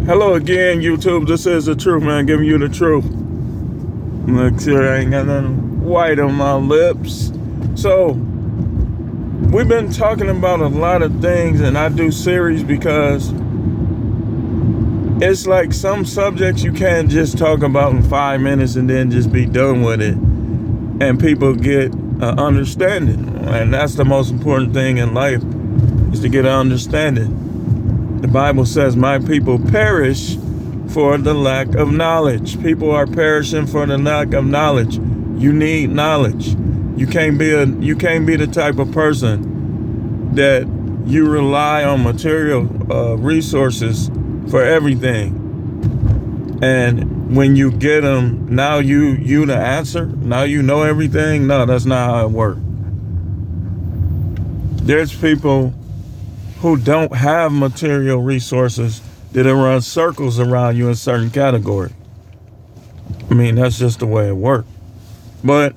Hello again, YouTube. This is the truth, man. Giving you the truth. Look, sure, I ain't got nothing white on my lips. So, we've been talking about a lot of things, and I do series because it's like some subjects you can't just talk about in 5 minutes and then just be done with it. And people get an understanding. And that's the most important thing in life, is to get an understanding. The Bible says, my people perish for the lack of knowledge. People are perishing for the lack of knowledge. You need knowledge. You can't be the type of person that you rely on material resources for everything. And when you get them, now you the answer. Now you know everything. No, that's not how it works. There's people who don't have material resources that'll run circles around you in certain categories. I mean, that's just the way it works. But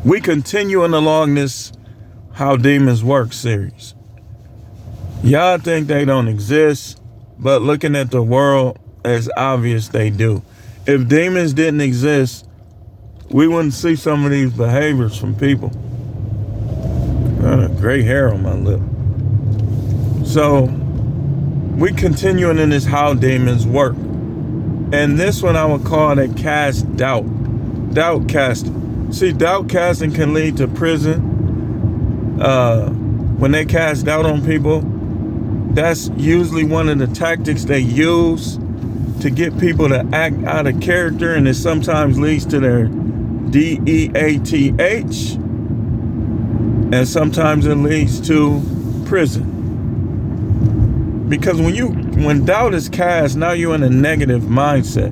we continuing along this How Demons Work series. Y'all think they don't exist, but looking at the world, it's obvious they do. If demons didn't exist, we wouldn't see some of these behaviors from people. Gray hair on my lip. So, we continuing in this How Demons Work. And this one I would call it cast doubt. Doubt casting. See, doubt casting can lead to prison. When they cast doubt on people, that's usually one of the tactics they use to get people to act out of character, and it sometimes leads to their DEATH, and sometimes it leads to prison. Because when doubt is cast, now you're in a negative mindset.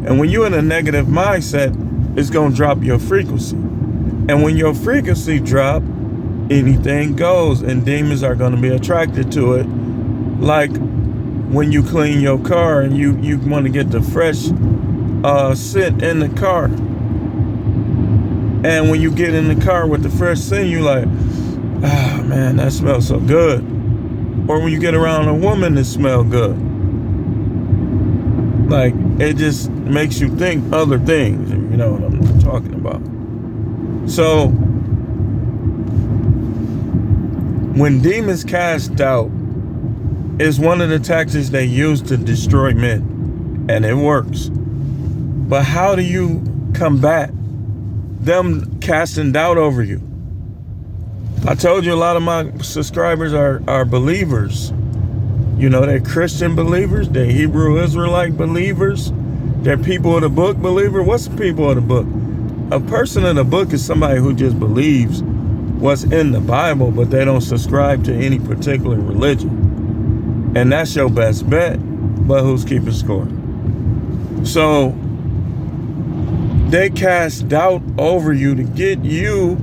And when you're in a negative mindset, it's going to drop your frequency. And when your frequency drop, anything goes, and demons are going to be attracted to it. Like when you clean your car and you want to get the fresh scent in the car. And when you get in the car with the fresh scent, you like, ah, man, that smells so good. Or when you get around a woman that smells good. Like, it just makes you think other things. You know what I'm talking about. So, when demons cast doubt, it's one of the tactics they use to destroy men. And it works. But how do you combat them casting doubt over you? I told you a lot of my subscribers are believers. You know, they're Christian believers. They're Hebrew Israelite believers. They're people of the book believer. What's the people of the book? A person of the book is somebody who just believes what's in the Bible, but they don't subscribe to any particular religion. And that's your best bet. But who's keeping score? So they cast doubt over you to get you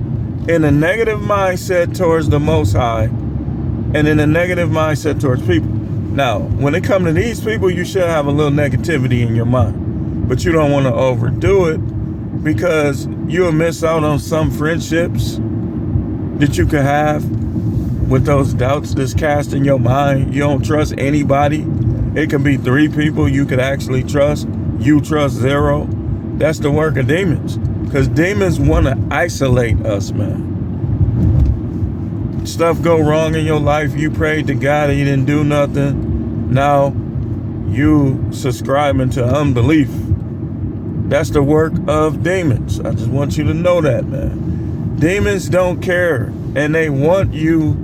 in a negative mindset towards the Most High, and in a negative mindset towards people. Now, when it comes to these people, you should have a little negativity in your mind, but you don't want to overdo it, because you'll miss out on some friendships that you could have with those doubts that's cast in your mind. You don't trust anybody. It could be 3 people you could actually trust. You trust 0. That's the work of demons. Because demons want to isolate us, man. Stuff go wrong in your life. You prayed to God and you didn't do nothing. Now you subscribing to unbelief. That's the work of demons. I just want you to know that, man. Demons don't care, and they want you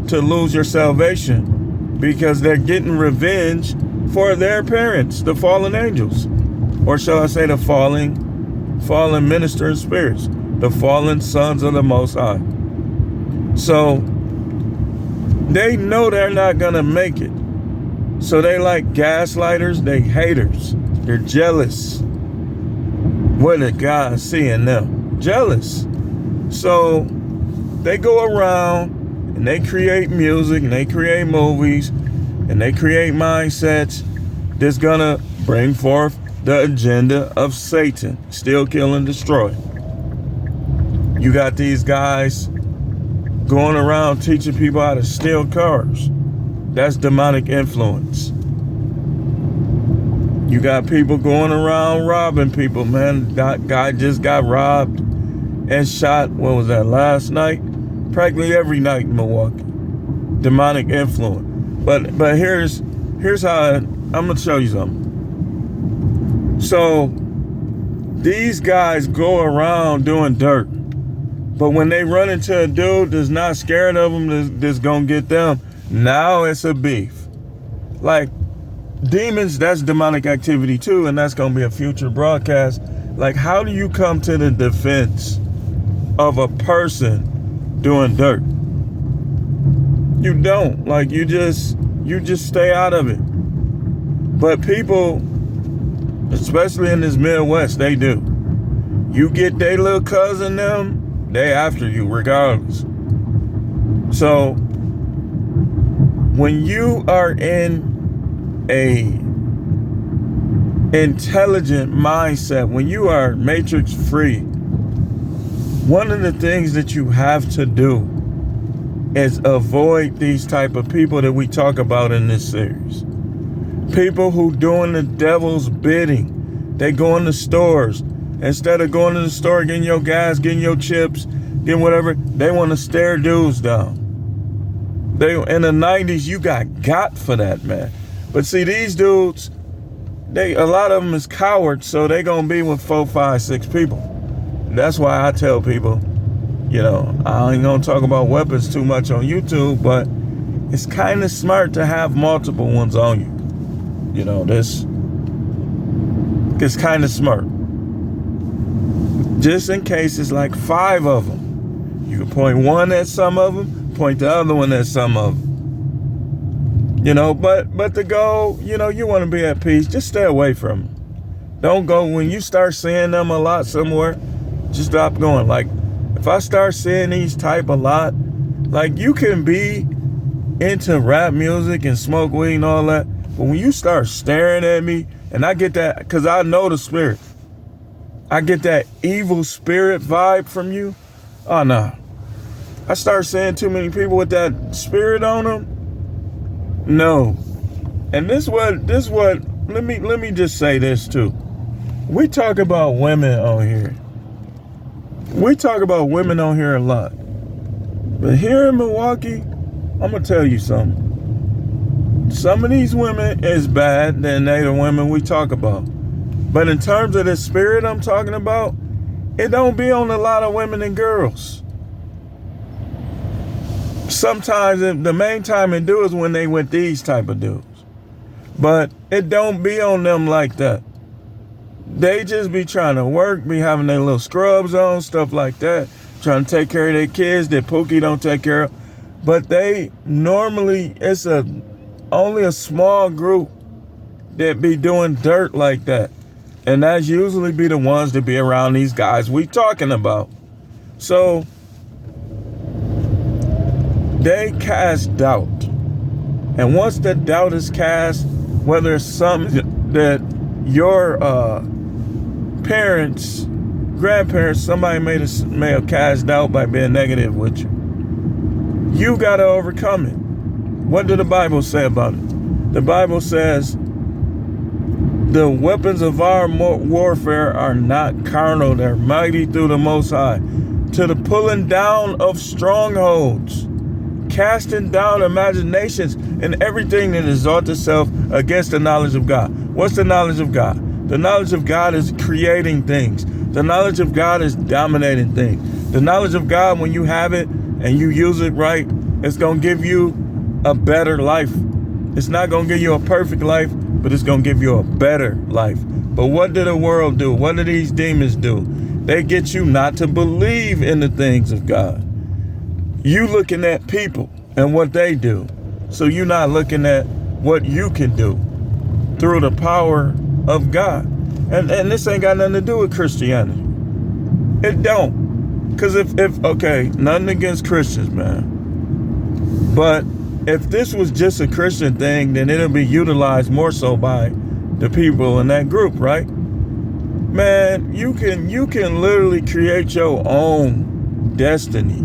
to lose your salvation because they're getting revenge for their parents, the fallen angels. Or shall I say the fallen ministering spirits, the fallen sons of the Most High. So they know they're not gonna make it. So they like gaslighters, they haters, they're jealous. What did God see in them? Jealous. So they go around and they create music and they create movies and they create mindsets that's gonna bring forth the agenda of Satan. Steal, kill, and destroy. You got these guys going around teaching people how to steal cars. That's demonic influence. You got people going around robbing people, man. That guy just got robbed and shot, what was that, last night? Practically every night in Milwaukee. Demonic influence. But here's how I'm gonna show you something. So these guys go around doing dirt, but when they run into a dude that's not scared of them, that's gonna get them, now it's a beef. Like demons, that's demonic activity too, and that's gonna be a future broadcast. Like, how do you come to the defense of a person doing dirt? You don't. Like, you just stay out of it. But people, especially in this Midwest, they do. You get their little cousin them, they after you regardless. So when you are in a intelligent mindset, when you are matrix free, one of the things that you have to do is avoid these type of people that we talk about in this series. People who doing the devil's bidding. They go in the stores. Instead of going to the store, getting your gas, getting your chips, getting whatever, they want to stare dudes down. They in the 90s, you got for that, man. But see, these dudes, a lot of them is cowards, so they gonna be with 4, 5, 6 people. That's why I tell people, you know, I ain't gonna talk about weapons too much on YouTube, but it's kind of smart to have multiple ones on you. You know, this is kind of smart. Just in case it's like 5 of them. You can point one at some of them, point the other one at some of them. You know, but the goal, you know, you want to be at peace. Just stay away from them. Don't go, when you start seeing them a lot somewhere, just stop going. Like, if I start seeing these type a lot, like, you can be into rap music and smoke weed and all that, but when you start staring at me, and I get that, because I know the spirit, I get that evil spirit vibe from you. Oh no, I start seeing too many people with that spirit on them. No, and this what. Let me just say this too. We talk about women on here. We talk about women on here a lot. But here in Milwaukee, I'm going to tell you something. Some of these women is bad than they the women we talk about. But in terms of the spirit I'm talking about, it don't be on a lot of women and girls. Sometimes the main time it do is when they with these type of dudes. But it don't be on them like that. They just be trying to work, be having their little scrubs on, stuff like that, trying to take care of their kids that Pookie don't take care of. But they normally, it's only a small group that be doing dirt like that. And that's usually be the ones that be around these guys we talking about. So they cast doubt. And once the doubt is cast, whether it's something that your parents, grandparents, somebody may have cast doubt by being negative with you, you got to overcome it. What did the Bible say about it? The Bible says, the weapons of our warfare are not carnal, they're mighty through the Most High, to the pulling down of strongholds, casting down imaginations and everything that exalts itself against the knowledge of God. What's the knowledge of God? The knowledge of God is creating things. The knowledge of God is dominating things. The knowledge of God, when you have it and you use it right, it's going to give you a better life. It's not going to give you a perfect life, but it's going to give you a better life. But what did the world do? What do these demons do? They get you not to believe in the things of God. You looking at people and what they do. So you're not looking at what you can do through the power of God. And this ain't got nothing to do with Christianity. It don't. Because if okay, nothing against Christians, man. But if this was just a Christian thing, then it'll be utilized more so by the people in that group, right? Man, you can literally create your own destiny,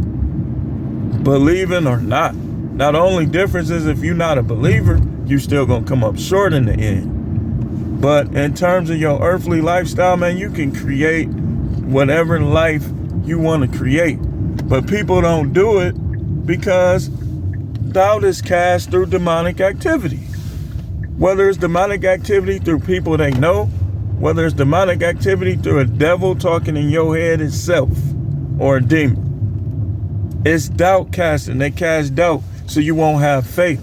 believing or not. Now, the only difference is if you're not a believer, you still gonna come up short in the end. But in terms of your earthly lifestyle, man, you can create whatever life you want to create. But people don't do it because doubt is cast through demonic activity. Whether it's demonic activity through people they know, whether it's demonic activity through a devil talking in your head itself or a demon. It's doubt casting. They cast doubt so you won't have faith.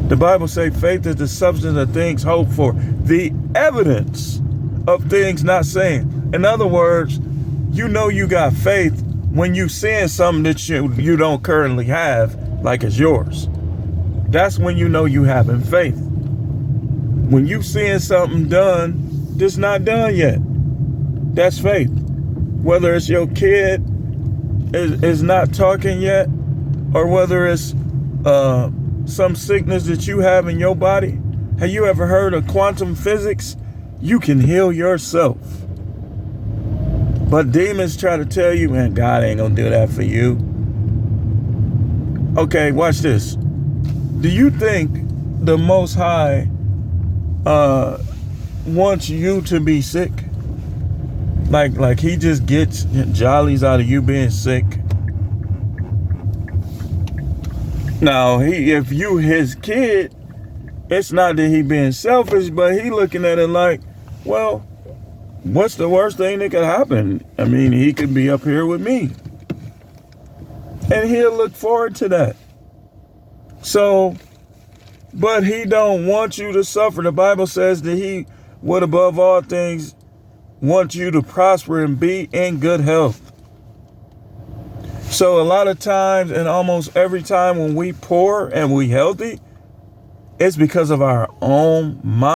The Bible says faith is the substance of things hoped for, the evidence of things not seen. In other words, you know you got faith when you seeing something that you don't currently have, like it's yours. That's when you know you having faith. When you seeing something done that's not done yet, that's faith. Whether it's your kid is not talking yet, or whether it's some sickness that you have in your body. Have you ever heard of quantum physics? You can heal yourself. But demons try to tell you, man, God ain't gonna do that for you. Okay, watch this. Do you think the Most High wants you to be sick? Like he just gets jollies out of you being sick? Now, if you his kid, it's not that he being selfish, but he looking at it like, well, what's the worst thing that could happen? I mean, he could be up here with me. And he'll look forward to that. So, but he don't want you to suffer. The Bible says that he would above all things want you to prosper and be in good health. So a lot of times, and almost every time when we poor and we healthy, it's because of our own mind.